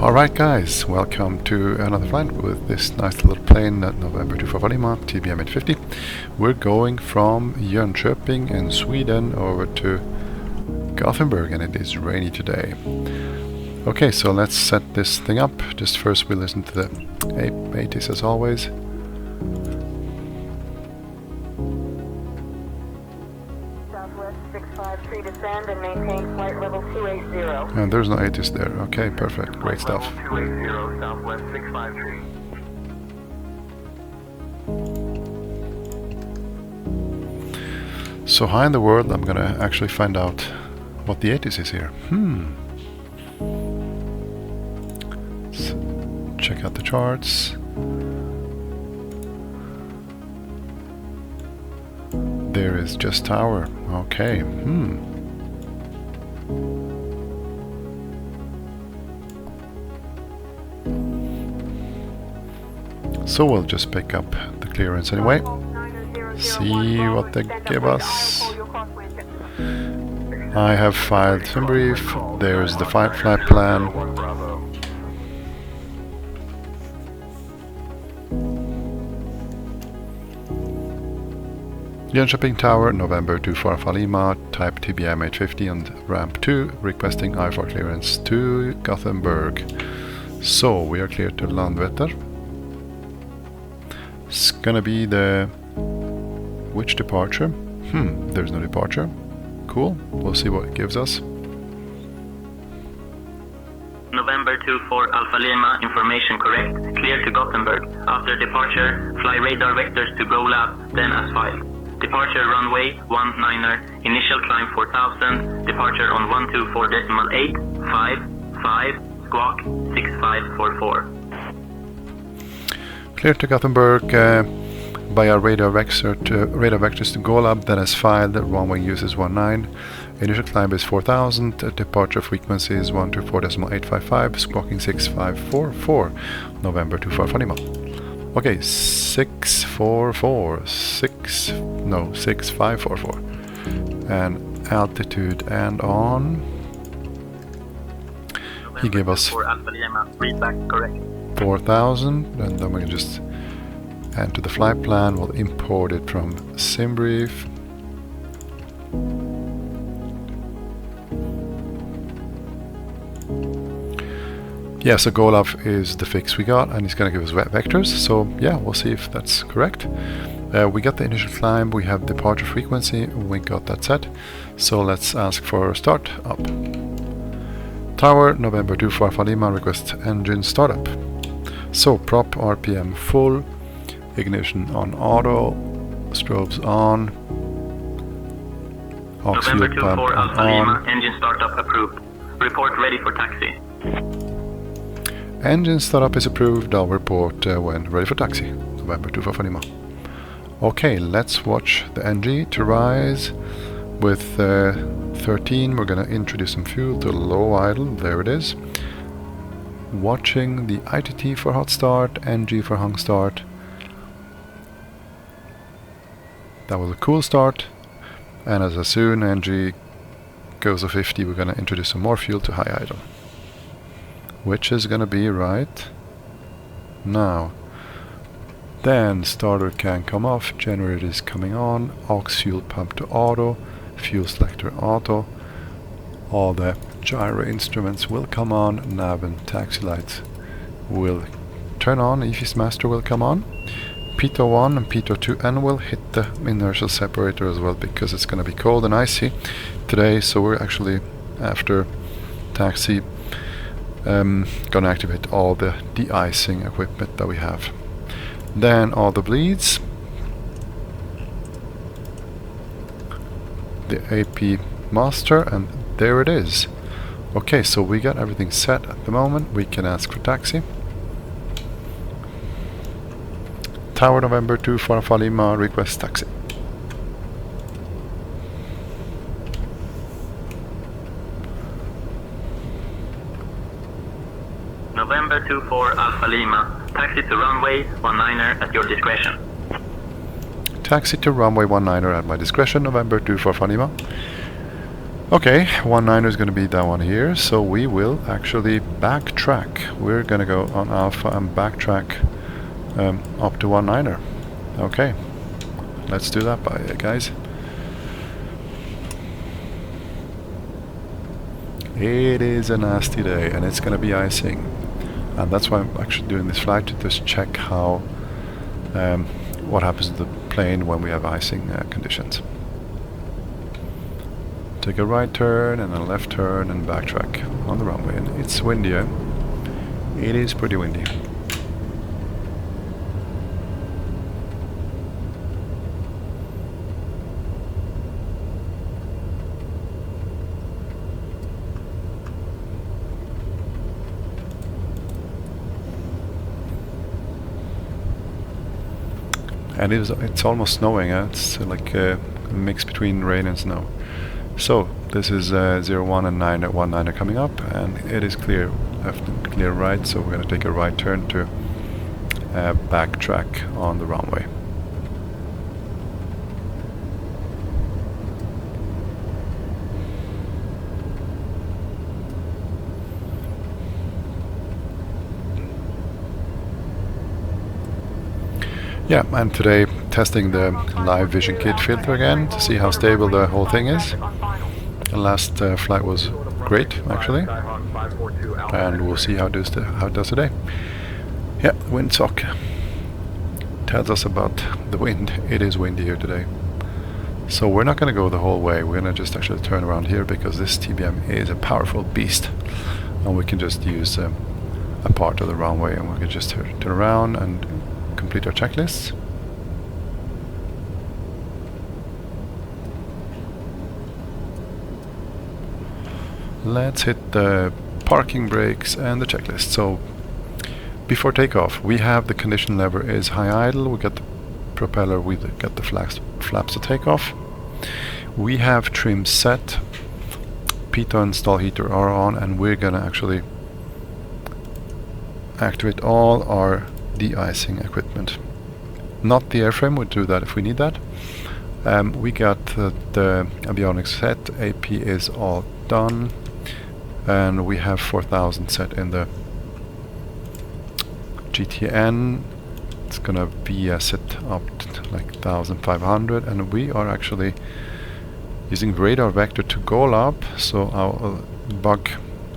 Alright guys, welcome to another flight with this nice little plane at November 24 Lima, TBM850. We're going from Jönköping in Sweden over to Gothenburg, and it is rainy today. Okay, so let's set this thing up. Just first we listen to the 80s as always. Descend and maintain flight level 280. And there's no 80s there. Okay, perfect. Great stuff. 280, Southwest 653. So high in the world, I'm gonna actually find out what the 80s is here. So check out the charts. There is just tower. Okay. So we'll just pick up the clearance anyway. See what they give us. I have filed some brief. There's the flight plan. Jönköping Tower, November 24 Lima, type TBM850 and ramp 2, requesting IFR clearance to Gothenburg. So we are clear to Landvetter. It's gonna be the... which departure? There's no departure. Cool, we'll see what it gives us. November 24 Alpha Lima, information correct. Clear to Gothenburg. After departure, fly radar vectors to Go Lab, then as filed. Departure runway 19er, initial climb 4000, departure on 124.855, squawk 6544. Clear to Gothenburg via radar vectors to Go Lab, then as filed. Runway uses 19. Initial climb is 4000, departure frequency is 124.855, squawking 6544, November 24 Lima. Okay, 6544, and altitude and on. He gave us 4000, and then we can just enter the flight plan. We'll import it from SimBrief. Yeah, so Golaf is the fix we got, and he's going to give us vectors. So yeah, we'll see if that's correct. We got the initial climb, we have departure frequency, we got that set. So let's ask for start up. Tower, November 24 Lima, request engine startup. So prop RPM full, ignition on auto, strobes on, aux November fuel pump 24 Alpha Lima, on. engine startup approved. Report ready for taxi. Engine startup is approved. I'll report when ready for taxi. November 24 Lima. Okay, let's watch the NG to rise. With 13, we're gonna introduce some fuel to low idle. There it is. Watching the ITT for hot start, NG for hung start. That was a cool start. And as soon NG goes to 50, we're gonna introduce some more fuel to high idle, which is gonna be right now. Then starter can come off, generator is coming on, aux fuel pump to auto, fuel selector auto, all the gyro instruments will come on, nav and taxi lights will turn on, EFIS master will come on, Pitot 1 and Pitot 2N will hit the inertial separator as well, because it's gonna be cold and icy today. So we're actually, after taxi, gonna activate all the de-icing equipment that we have. Then all the bleeds, the AP master, and there it is. Okay, so we got everything set at the moment. We can ask for taxi. Tower, November 24 Lima, request taxi. November 24 Alpha Lima, taxi to runway 19er at your discretion. Taxi to runway 19er at my discretion, November 24 Lima. Okay, 19er is going to be that one here, so we will actually backtrack. We're going to go on alpha and backtrack up to 19er. Okay, let's do that, guys. It is a nasty day and it's going to be icing, and that's why I'm actually doing this flight, to just check how what happens to the plane when we have icing conditions. Take a right turn and a left turn and backtrack on the runway, and it's windy. It is pretty windy. And it's almost snowing. It's like a mix between rain and snow. So this is 01 and 19er coming up, and it is clear left and clear right, so we're going to take a right turn to backtrack on the runway. Yeah, and today testing the live vision kit filter again to see how stable the whole thing is. The last flight was great, actually, and we'll see how it does today. Yeah, windsock tells us about the wind. It is windy here today, so we're not going to go the whole way. We're going to just actually turn around here, because this TBM is a powerful beast, and we can just use a part of the runway, and we can just turn around and complete our checklists. Let's hit the parking brakes and the checklist. So before takeoff, we have the condition lever is high idle, we get the propeller, we get the flaps to take off. We have trim set, pitot and stall heater are on, and we're gonna actually activate all our de-icing equipment. Not the airframe, we'll do that if we need that. We got the avionics set, AP is all done, and we have 4000 set in the GTN. It's gonna be set up to like 1500, and we are actually using radar vector to goal up, so I'll bug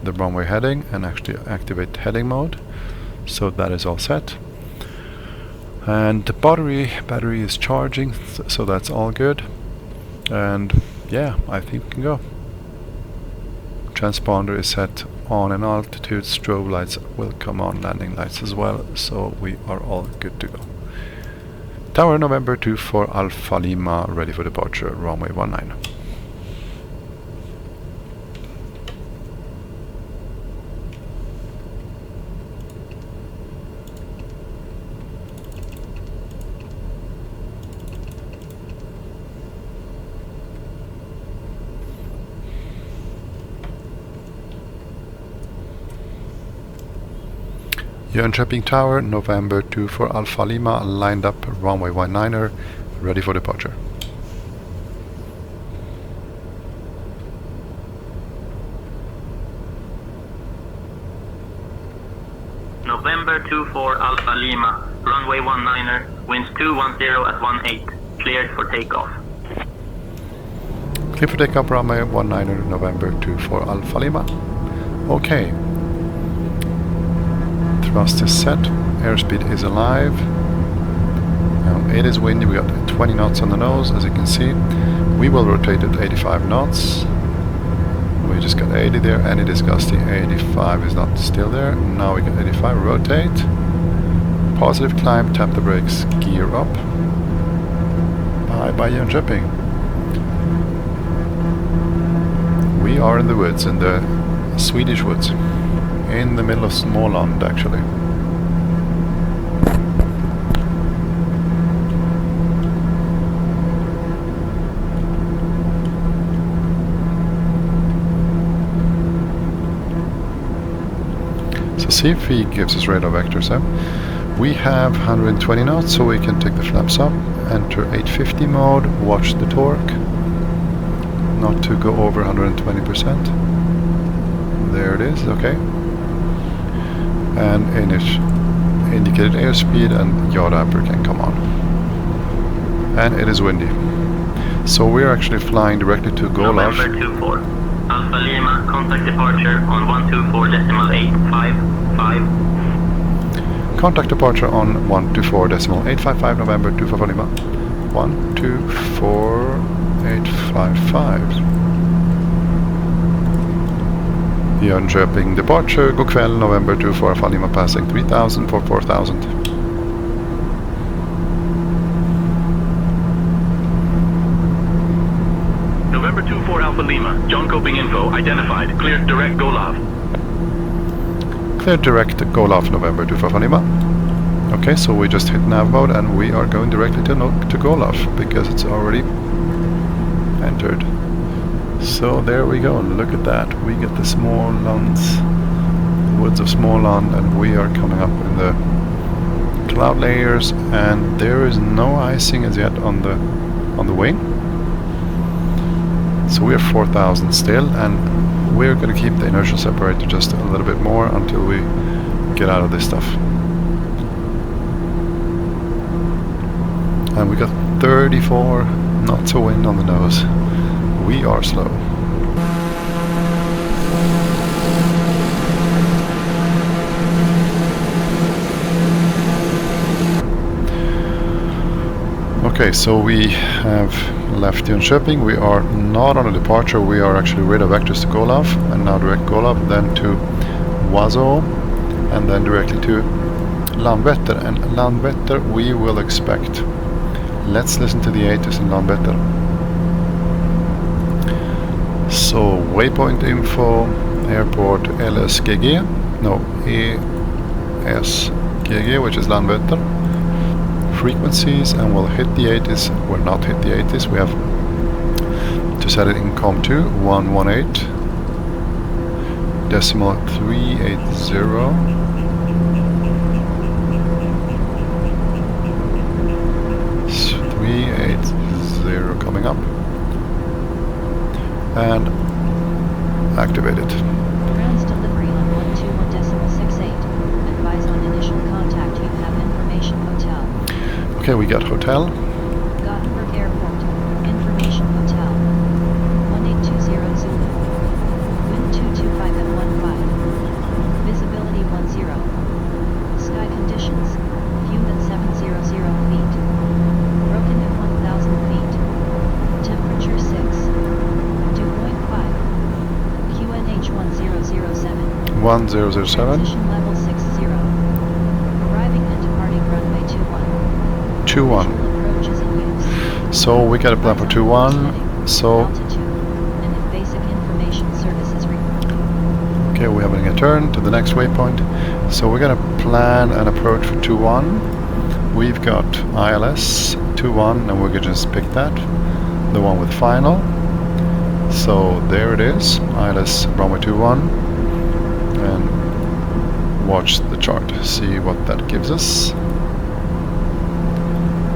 the runway heading and actually activate heading mode. So that is all set. And the battery is charging, so that's all good. And yeah, I think we can go. Transponder is set on, and altitude strobe lights will come on, landing lights as well, so we are all good to go. Tower November 24 Alpha Lima, ready for departure, runway 19. Jönköping Tower, November 24 Alpha Lima, lined up, runway 19er, ready for departure. November 24 Alpha Lima, runway 19er, winds 210 at 18, cleared for takeoff. Clear for takeoff, runway 19er, November 24 Alpha Lima. Okay. Thrust is set, airspeed is alive. It is windy, we got 20 knots on the nose, as you can see. We will rotate at 85 knots. We just got 80 there, and it is gusty. 85 is not still there. Now we got 85, rotate. Positive climb, tap the brakes, gear up. Bye Jönköping. We are in the woods, in the Swedish woods. In the middle of Småland, actually. So see if he gives us radar vectors. We have 120 knots, so we can take the flaps up, enter 850 mode, watch the torque. not to go over 120%. There it is, okay. And indicated airspeed and yaw damper can come on. And it is windy. So we're actually flying directly to Golov. November 24. Alpha Lima, contact departure on 124.855. Contact departure on 124.855 November 24 Lima. 124.855. Jönköping departure, god kväll, November 24 Alpha Lima passing 3000 for 4000. November 24 Alpha Lima, John Coping info, identified, cleared direct Golov. Cleared direct Golov, November 24 Alpha Lima. Okay, so we just hit nav mode and we are going directly to Golov because it's already entered. So there we go, look at that. We get the Smålands, woods of Småland, and we are coming up in the cloud layers, and there is no icing as yet on the wing. So we are 4000 still, and we're going to keep the inertial separator just a little bit more until we get out of this stuff. And we got 34 knots of wind on the nose. We are slow. Okay, so we have left Jönköping. We are not on a departure. We are actually radar vectors to Golov, and now direct Golov, then to Wazo, and then directly to Landvetter. And Landvetter we will expect. Let's listen to the ATIS in Landvetter. So waypoint info, airport ESGG, no, ESGG, which is Landvetter. Frequencies, and we'll hit the ATIS. We'll not hit the ATIS. We have to set it in COM2 118 decimal 380. 380 coming up. And activate it. Grounds delivery on 121.68. Advise on initial contact. You have information hotel. Okay, we got hotel. Gothenburg Airport. Information hotel. 1820 Zulu. Wind 225 at 15. Visibility 10. Sky conditions. Fume at 700 feet. Broken at 1000 feet. Temperature 6. Dew point 5. QNH 1007. 1007. Transition level 60. Arriving and departing runway 21. 21. Visual approach is in use. So we got a plan for 21. So Altitude. And if basic information services required. okay, we're having a turn to the next waypoint. So we're gonna plan an approach for 21. We've got ILS 21, and we're gonna just pick that, the one with final. So there it is, ILS runway 21, and watch the chart, see what that gives us.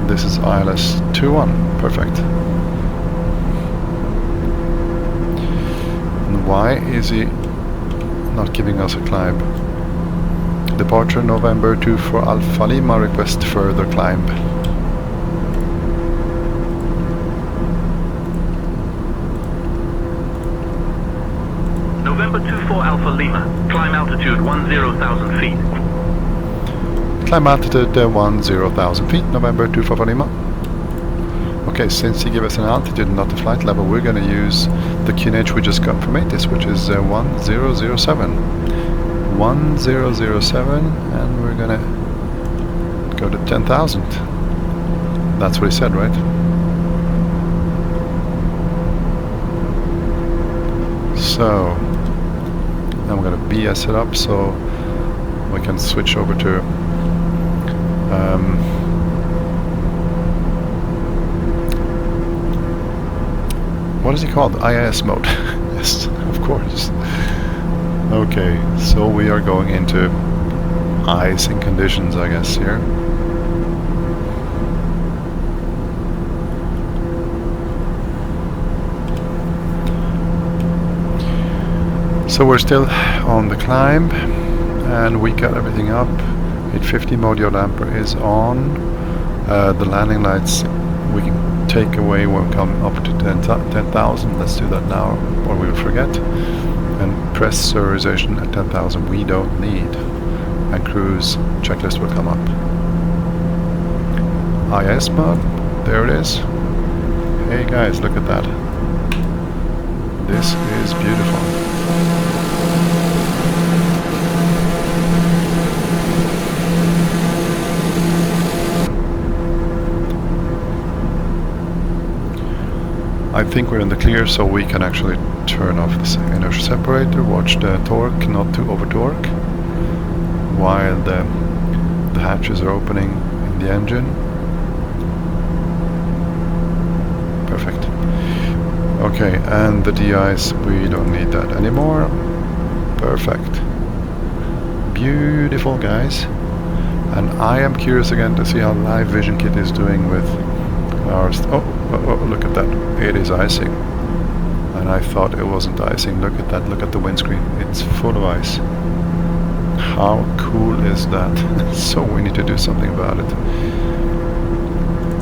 This is ILS 21, perfect. And why is he not giving us a climb? Departure November 24 Alpha Lima, request further climb. November 24 Alpha Lima, climb altitude 10,000 feet. Climb altitude 10,000 feet, November 24 Alpha Lima. Okay, since he gave us an altitude and not the flight level, we're going to use the QNH we just got from ATIS, which is 1007. 1007, and we're going to go to 10,000. That's what he said, right? So, I'm going to BS it up so we can switch over to what is he called? IIS mode. Yes, of course. Okay, so we are going into icing conditions, I guess, here. So we're still on the climb, and we got everything up. 850 module damper is on. The landing lights we can take away when we come up to 10,000. Let's do that now, or we will forget. And pressurization at 10,000 we don't need. And cruise checklist will come up. IS mode, there it is. Hey guys, look at that. This is beautiful. I think we're in the clear, so we can actually turn off this inertia separator, watch the torque not to over torque, while the hatches are opening in the engine. Perfect. Okay, and the DIs, we don't need that anymore. Perfect. Beautiful, guys. And I am curious again to see how Live Vision Kit is doing with our... Oh, look at that. It is icing. And I thought it wasn't icing. Look at that. Look at the windscreen. It's full of ice. How cool is that? So we need to do something about it.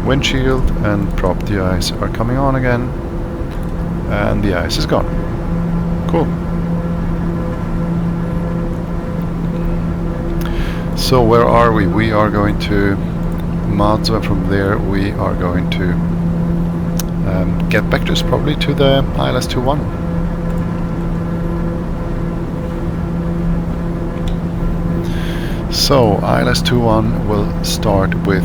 Windshield and prop DIs are coming on again. And the ice is gone. Cool. So where are we? We are going to Madzo, and from there we are going to get back to us probably to the ILS-21. So ILS-21 will start with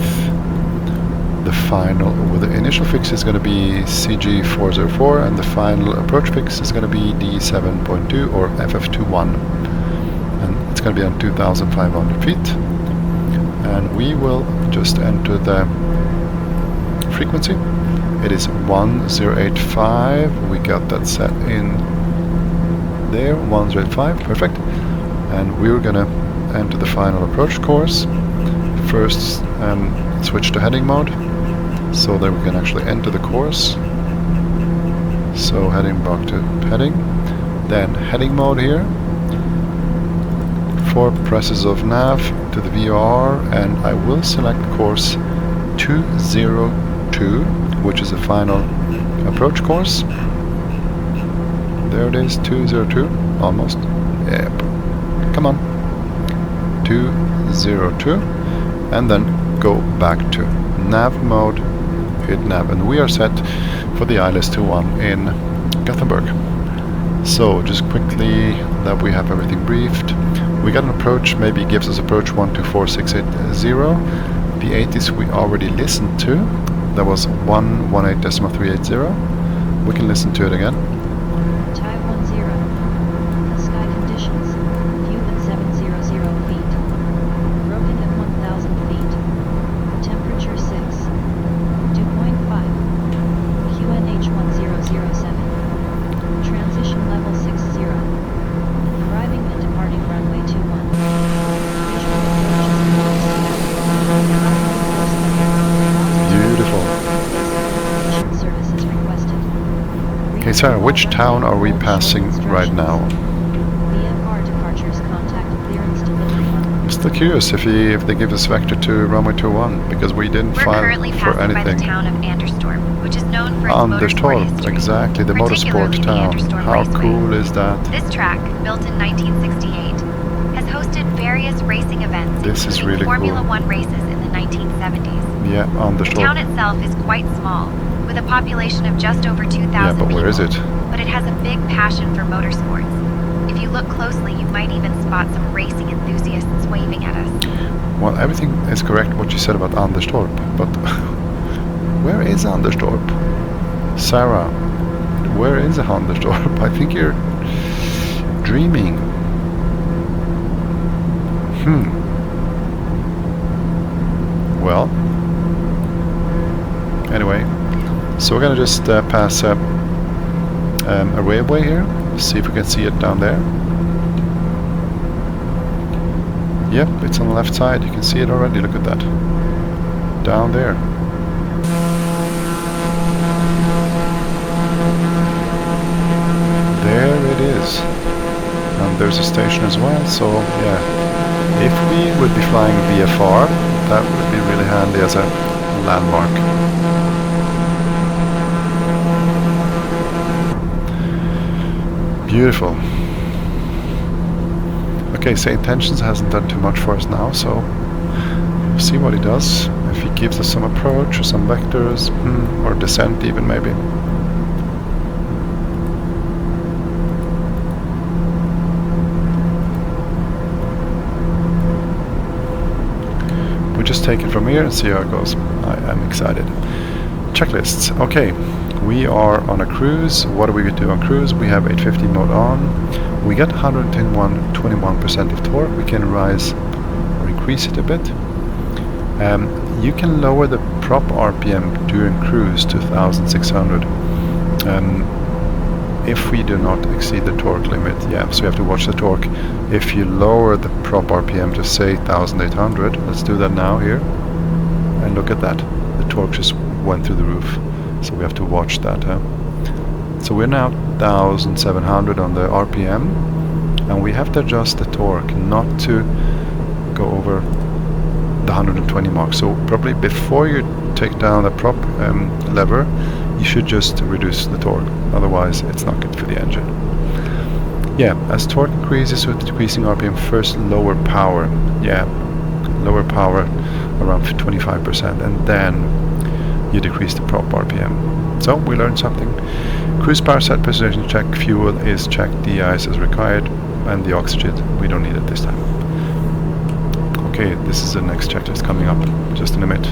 the final, well, the initial fix is going to be CG404 and the final approach fix is going to be D7.2 or FF21, and it's going to be on 2,500 feet, and we will just enter the frequency. It is 1085. We got that set in there, 1085, perfect. And we're gonna enter the final approach course. First, switch to heading mode, so that we can actually enter the course. So heading back to heading, then heading mode here. 4 presses of nav to the VR, and I will select course 202, which is the final approach course. There it is, 202, almost. Yep. Come on. 202, and then go back to nav mode, hit nav, and we are set for the ILS-21 in Gothenburg. So just quickly that we have everything briefed. We got an approach, maybe it gives us approach 124680. The 80s we already listened to. That was 118.380. We can listen to it again. Type 10. The sky conditions. View at 700 feet. Broken at 1,000 feet. Temperature 6. Dew point 5. QNH 1007. Transition level 60. Arriving and departing runway 21. Beautiful. Services requested. Okay, Sarah, which town are we passing right now? VFR departures contact clearance delivery. I'm still curious if they give us vector to runway 21, because we didn't We're file currently for passing by the anything. town of Anderstorp, which is known for its motorsport Anderstorp, history. exactly, the motorsport particularly the town. Anderstorp How Raceway. cool is that? This track, built in 1968, has hosted various racing events, This is including really Formula cool. One races in the 1970s. Yeah, The town Anderstorp. itself is quite small, with a population of just over 2,000 Yeah, but people. where is it? But it has a big passion for motorsports. If you look closely, you might even spot some racing enthusiasts waving at us. Well, everything is correct what you said about Anderstorp, but where is Anderstorp? Sarah, where is Anderstorp? I think you're dreaming. Well, anyway, so we're gonna just pass a railway here, see if we can see it down there. Yep, it's on the left side, you can see it already, look at that. Down there. There it is. and there's a station as well, so yeah, if we would be flying VFR, that would be really handy as a landmark. Beautiful. Okay, SyintentionsAI hasn't done too much for us now, so we'll see what he does. If he gives us some approach or some vectors, or descent even maybe. We just take it from here and see how it goes. I am excited. Checklists. Okay, we are on a cruise. What do we do on cruise? We have 850 mode on. We get 121% of torque. We can rise or increase it a bit. You can lower the prop RPM during cruise to 1600 if we do not exceed the torque limit. Yeah, so you have to watch the torque. If you lower the prop RPM to say 1800, let's do that now here, and look at that. The torque just went through the roof. So we have to watch that. So we're now 1700 on the RPM, and we have to adjust the torque not to go over the 120 mark. So probably before you take down the prop lever, you should just reduce the torque, otherwise it's not good for the engine. Yeah, as torque increases with decreasing RPM, first lower power. Yeah, lower power around 25%, and then you decrease the prop RPM. So we learned something. Cruise power set, precision check, fuel is checked, de-ice is required, and the oxygen we don't need it this time. Okay, this is the next checklist coming up just in a minute.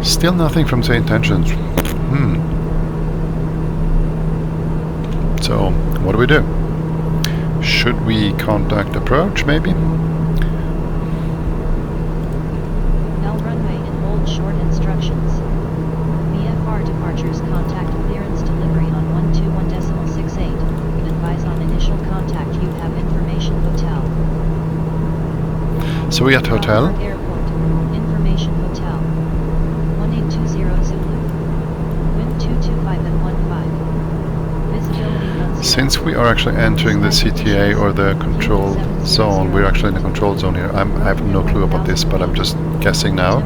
Still nothing from SyintentionsAI. So what do we do? Should we contact approach maybe? L runway and hold short instructions. VFR departures contact clearance delivery on 121.68. Advise on initial contact. You have information hotel. So we at hotel. Airport. Information hotel. 1820 Zulu. Wind 225 at 15. Visibility on Since we are actually entering the CTA or the control zone, we're actually in the control zone here. I have no clue about this, but I'm just guessing now.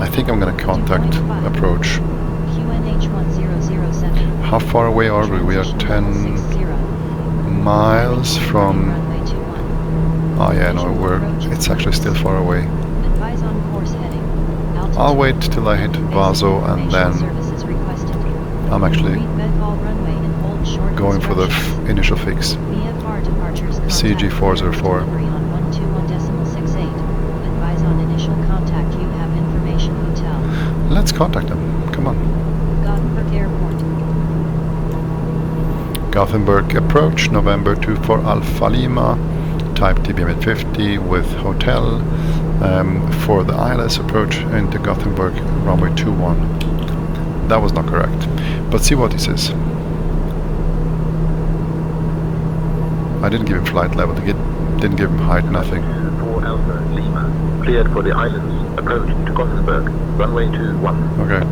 I think I'm going to contact approach. How far away are we? We are 10 miles from... Oh yeah, no, it's actually still far away. I'll wait till I hit Vaso, and then I'm actually going for the initial fix. CG404. Let's contact them. Come on. Gothenburg Airport. Gothenburg approach, November 24 Alpha Lima, type TBM850 with hotel, for the ILS approach into Gothenburg, runway 21. That was not correct, but see what he says. I didn't give him flight level, didn't give him height, nothing. 4 Alpha Lima, cleared for the islands, approach to Gothenburg, runway 21. Okay.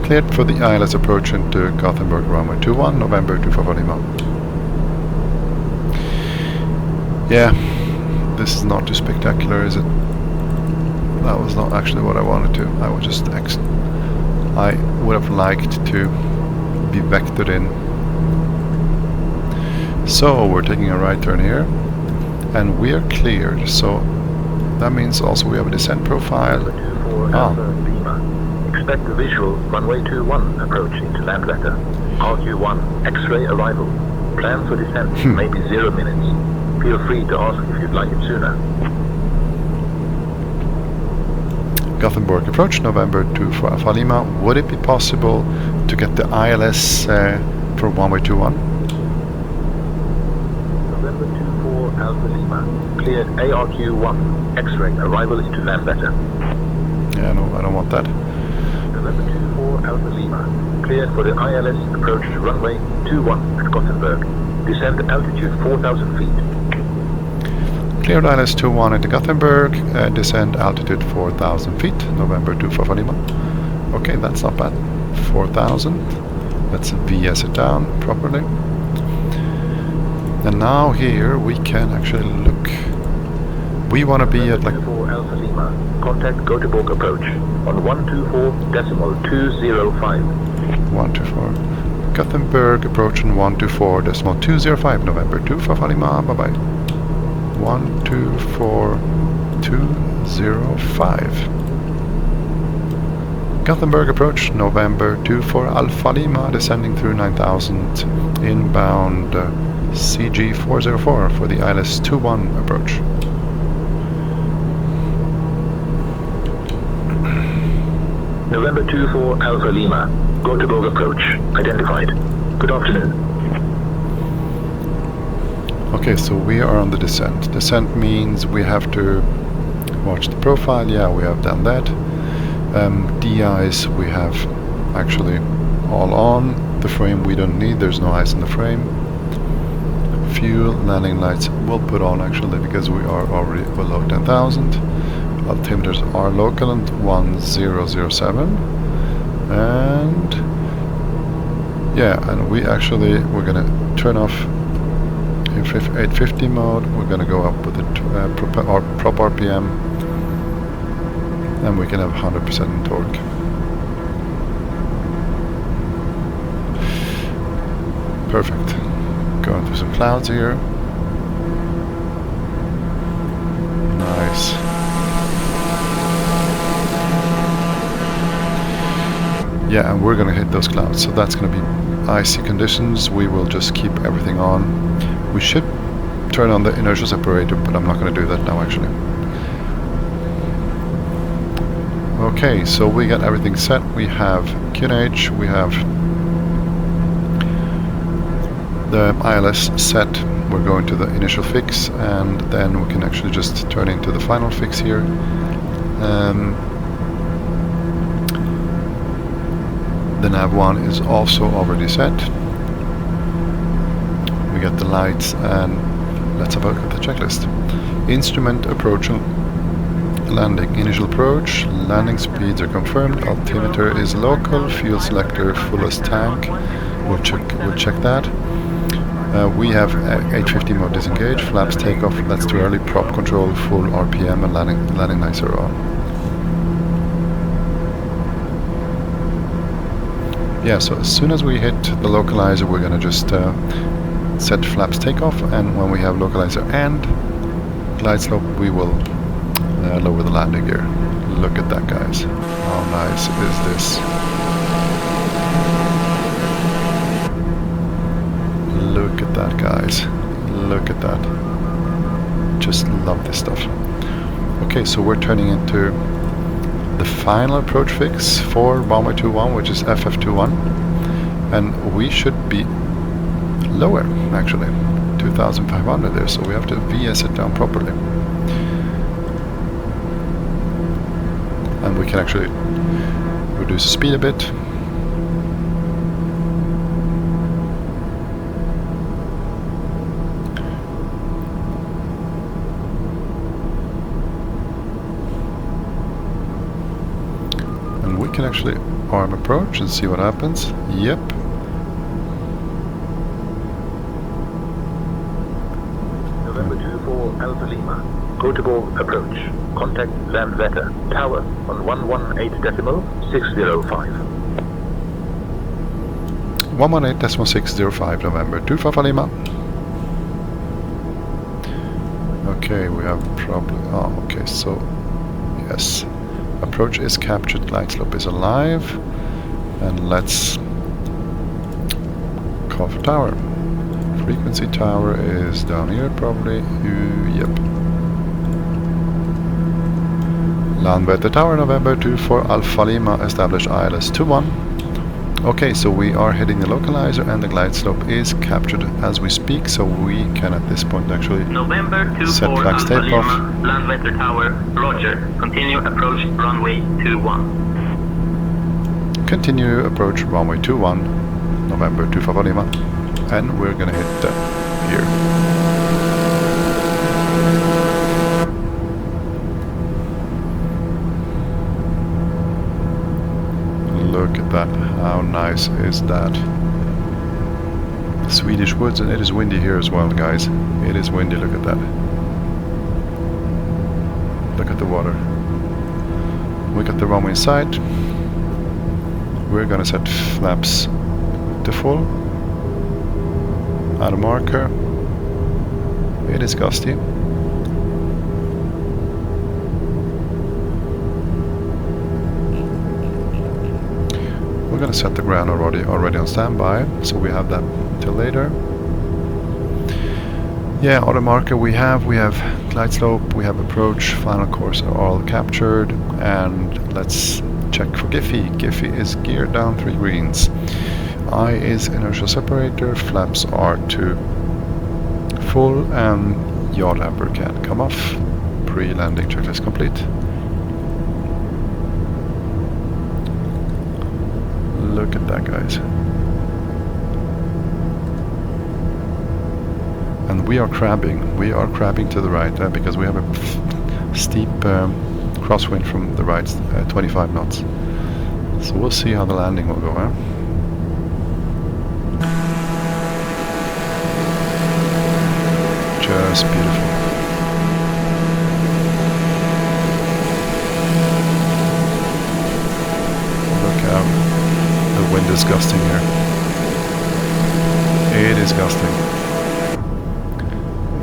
Cleared for the ILS approach into Gothenburg, runway 21, November 24 Lima. Yeah, this is not too spectacular, is it? That was not actually what I wanted to. I was just I would have liked to be vectored in. So we're taking a right turn here, and we are cleared. So that means also we have a descent profile. 24 Alpha Lima. Expect the visual runway 21 approach into Landvetter. RQ1 X-ray arrival. Plan for descent maybe 0 minutes. Feel free to ask if you'd like it sooner. Gothenburg approach, November 24 Alpha Lima. Would it be possible to get the ILS for runway 21? November 24 Alpha Lima. Cleared ARQ1 X-ray arrival into Landvetter. Yeah, no, I don't want that. November 24 Alpha Lima. Cleared for the ILS approach to runway 21 at Gothenburg. Descent altitude 4,000 feet. Cleared ILS 21 into Gothenburg, descend altitude 4,000 feet, November 24 Lima. Okay, that's not bad. 4,000. Let's VS it down properly. And now here we can actually look. We want to be at like 24 Alpha Lima. Contact Göteborg approach on 124.205. 124. Gothenburg approach on 124.205 November 2 for Lima. Bye bye. 124.205. Gothenburg approach November 2 for Alpha Lima, descending through 9000 inbound CG 404 for the ILS 21 approach. November 24 Alpha Lima. Göteborg approach identified. Good afternoon. Okay, so we are on the descent. Descent means we have to watch the profile. Yeah, we have done that. DIs we have actually all on. The frame we don't need, there's no ice in the frame. Fuel, landing lights we'll put on actually because we are already below 10,000. Altimeters are local and 1007. And yeah, and we're gonna turn off 850 mode. We're gonna go up with the prop RPM, and we can have 100% in torque. Perfect. Going through some clouds here. Nice. Yeah, and we're gonna hit those clouds, so that's gonna be icy conditions. We will just keep everything on. We should turn on the inertial separator, but I'm not gonna do that now actually. Okay, so we got everything set. We have QNH, we have the ILS set. We're going to the initial fix, and then we can actually just turn into the final fix here. The nav1 is also already set. We got the lights, and let's have a look at the checklist. Instrument approach, landing, initial approach, landing speeds are confirmed, altimeter is local, fuel selector fullest tank, we'll check that. We have 850 mode disengage, flaps takeoff, that's too early, prop control, full RPM, and landing lights are on. Yeah, so as soon as we hit the localizer, we're gonna just set flaps takeoff, and when we have localizer and glide slope, we will lower the landing gear. Look at that, guys. How nice is this? Look at that, guys. Look at that. Just love this stuff. Okay, so we're turning into the final approach fix for runway 21, which is FF21, and we should be lower actually, 2,500 there, so we have to VS it down properly. And we can actually reduce the speed a bit. And we can actually arm approach and see what happens. Yep. November 24 Alpha Lima. Göteborg approach. Contact Landvetter. Tower on 118.605. 118.605 November 2 for Lima. Okay, we have probably... Oh, okay, so... Yes. Approach is captured, glide slope is alive. And let's... call for tower. Frequency tower is down here probably. Yep. Landvetter Tower, November 2 for Alpha Lima, establish ILS 21. Okay, so we are hitting the localizer and the glide slope is captured as we speak, so we can at this point actually November 2 set for flags Alpha takeoff. Lima, Landvetter Tower, roger. Continue approach runway 21. Continue approach runway 21, November 2 for Lima, and we're gonna hit here. that. How nice is that? Swedish woods, and it is windy here as well, guys. It is windy, look at that. Look at the water. We got the runway in sight. We're gonna set flaps to full. Add a marker. It is gusty. We're gonna set the ground already on standby, so we have that till later. Yeah, auto marker we have glide slope, we have approach, final course are all captured, and let's check for Giphy. Giphy is geared down 3 greens. I is inertial separator, flaps are to full, and yaw damper can come off. Pre-landing checklist complete. Look at that, guys. And we are crabbing to the right because we have a steep crosswind from the right, 25 knots. So we'll see how the landing will go, huh? Just beautiful. Look how the wind is gusting here. It is gusting.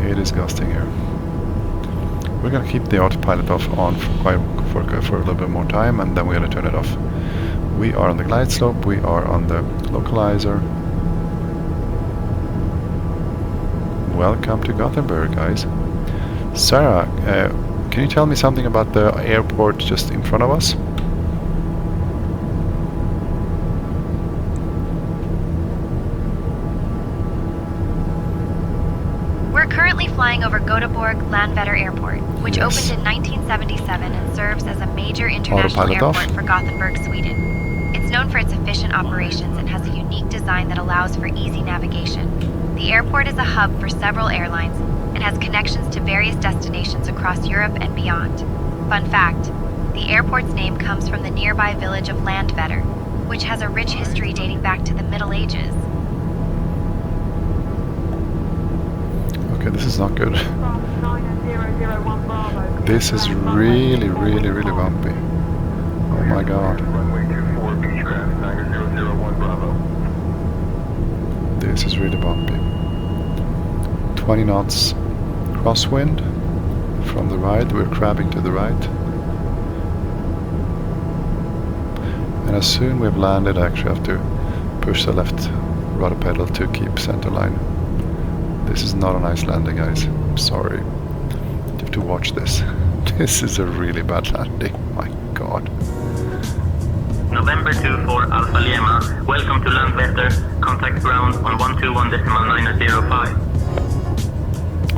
It is gusting here. We're gonna keep the autopilot off on for a little bit more time, and then we're gonna turn it off. We are on the glide slope. We are on the localizer. Welcome to Gothenburg, guys. Sarah, can you tell me something about the airport just in front of us? We're currently flying over Göteborg Landvetter Airport, which opened in 1977 and serves as a major international airport for Gothenburg, Sweden. It's known for its efficient operations and has a unique design that allows for easy navigation. The airport is a hub for several airlines and has connections to various destinations across Europe and beyond. Fun fact, the airport's name comes from the nearby village of Landvetter, which has a rich history dating back to the Middle Ages. Okay, this is not good. This is really, really, really bumpy. Oh my god. This is really bumpy. 20 knots crosswind from the right. We're crabbing to the right. And as soon we've landed, I actually have to push the left rudder pedal to keep center line. This is not a nice landing, guys. I'm sorry. You have to watch this. This is a really bad landing. My god. November 24 Alpha Lima, welcome to Landvetter. Contact ground on 121.905.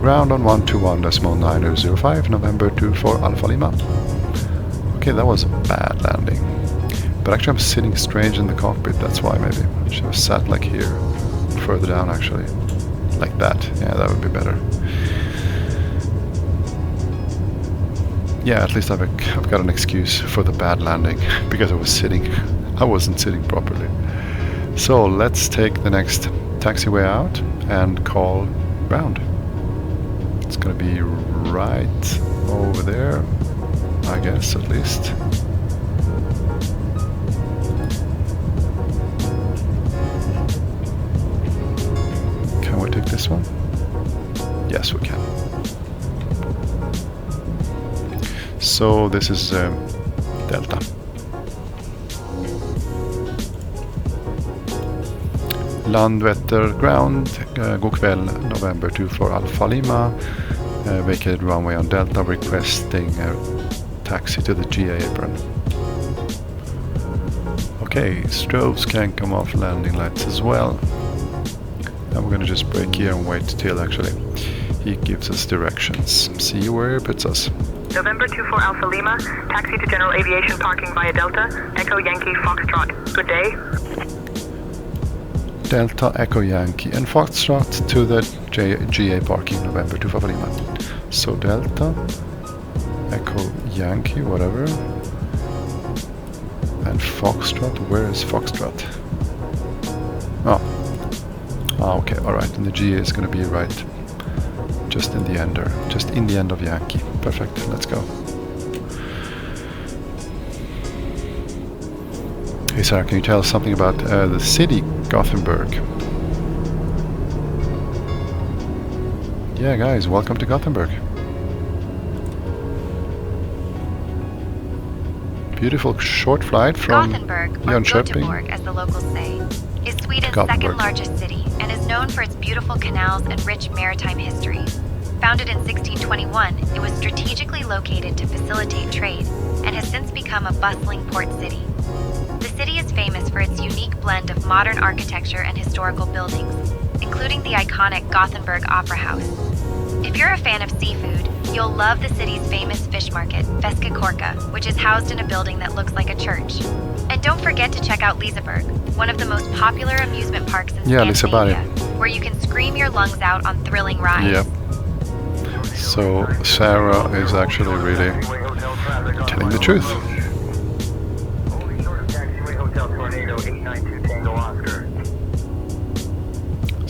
Ground on 121.905, November 24 Alpha Lima. Okay, that was a bad landing. But actually I'm sitting strange in the cockpit, that's why maybe. I should have sat like here, further down actually. Like that, yeah, that would be better. Yeah, at least I've got an excuse for the bad landing because I wasn't sitting properly. So let's take the next taxiway out and call ground. It's gonna be right over there, I guess, at least. Can we take this one? Yes, we can. So this is Delta. Landvetter ground, god kväll, November 24 Alpha Lima, vacated runway on Delta, requesting a taxi to the GA apron. Okay, strobes can come off, landing lights as well. And we're gonna just brake here and wait till actually he gives us directions. See where he puts us. November 24 Alpha Lima, taxi to general aviation parking via Delta, Echo Yankee Foxtrot. Good day. Delta, Echo Yankee and Foxtrot to the GA parking, November 24 Alpha Lima. So Delta, Echo Yankee, whatever. And Foxtrot, where is Foxtrot? Oh. Ah, okay, alright, and the GA is gonna be right just in the end, or just in the end of Yankee. Perfect, let's go. Hey Sarah, can you tell us something about the city, Gothenburg? Yeah guys, welcome to Gothenburg. Beautiful short flight from Gothenburg, or Göteborg as the locals say, is Sweden's second largest city and is known for its beautiful canals and rich maritime history. Founded in 1621, it was strategically located to facilitate trade and has since become a bustling port city. The city is famous for its unique blend of modern architecture and historical buildings, including the iconic Gothenburg Opera House. If you're a fan of seafood, you'll love the city's famous fish market, Västerkorka, which is housed in a building that looks like a church. And don't forget to check out Liseberg, one of the most popular amusement parks in Scandinavia, where you can scream your lungs out on thrilling rides. Yep. So Sarah is actually really telling the truth.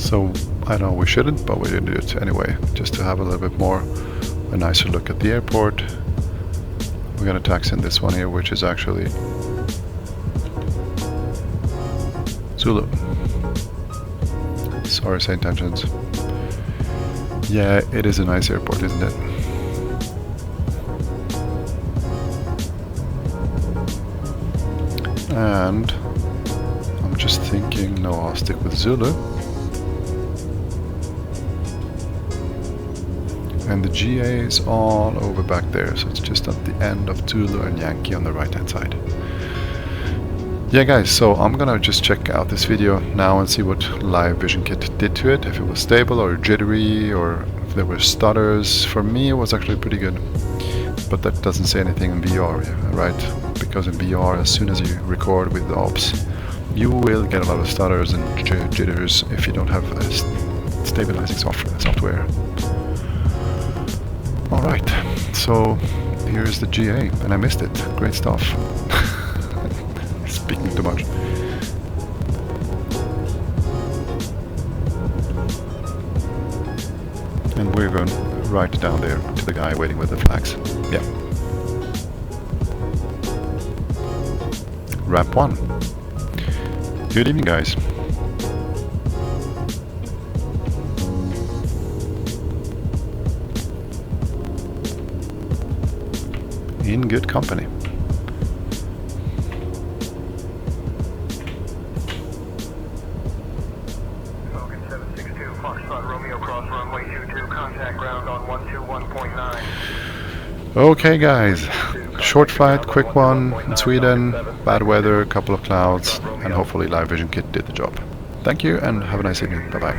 So I know we shouldn't, but we did it anyway, just to have a little bit more, a nicer look at the airport. We're gonna taxi in this one here, which is actually Zulu. Sorry, Syintentions. Yeah, it is a nice airport, isn't it? And I'm just thinking, no, I'll stick with Zulu. And the GA is all over back there, so it's just at the end of Zulu and Yankee on the right hand side. Yeah guys, so I'm gonna just check out this video now and see what Live Vision Kit did to it, if it was stable or jittery or if there were stutters. For me it was actually pretty good, but that doesn't say anything in VR, right? Because in VR, as soon as you record with the OBS, you will get a lot of stutters and jitters if you don't have a stabilizing software. Alright, so here's the GA, and I missed it. Great stuff. Speaking too much. And we're going right down there to the guy waiting with the flags. Yeah. Ramp 1. Good evening, guys. In good company. Falcon 762, Foxtrot Romeo cross runway 22, contact ground on 121.9. Okay guys, short flight, quick one in Sweden, bad weather, a couple of clouds, and hopefully Live Vision Kit did the job. Thank you and have a nice evening. Bye bye.